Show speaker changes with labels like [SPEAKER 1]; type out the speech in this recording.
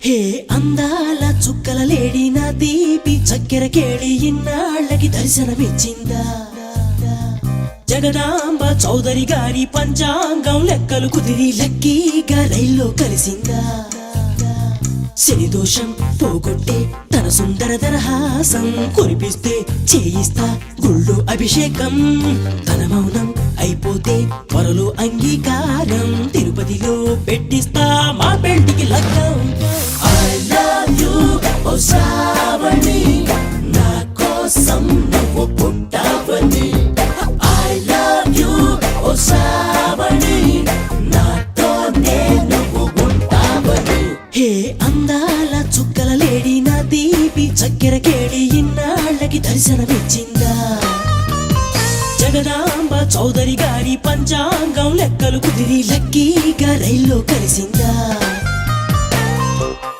[SPEAKER 1] హే అందాల చుక్కల లేడి నా దీపి చక్కెర కేళి ఇన్నాళ్ళకి దర్శనమిచ్చిందా జగదాంబ చౌదరి గారి పంచాంగం లెక్కలు కుదిరి లక్కీగా రైల్లో కలిసిందా శని దోషం పోగొట్టే తన సుందర దరహాసం కురిపిస్తే చేయిస్తా గుళ్ళు అభిషేకం తన మౌనం అయిపోతే త్వరలో అంగీకారం తిరుపతిలో పెట్టిస్తా మా పెళ్లికి లగ్గం I love you ఓ శ్రావణి నా కోసం నువ్వు పుట్టావని I love you ఓ శ్రావణి నాతోనే నువ్వు ఉంటావని హే అందాల చుక్కల లేడి నా దీపి చక్కెర కేళి ఇన్నాళ్ళకి దర్శనమిచ్చిందా జగదాంబ చౌదరి గారి పంచాంగం లెక్కలు కుదిరి లక్కీగా రైల్లో కలిసిందా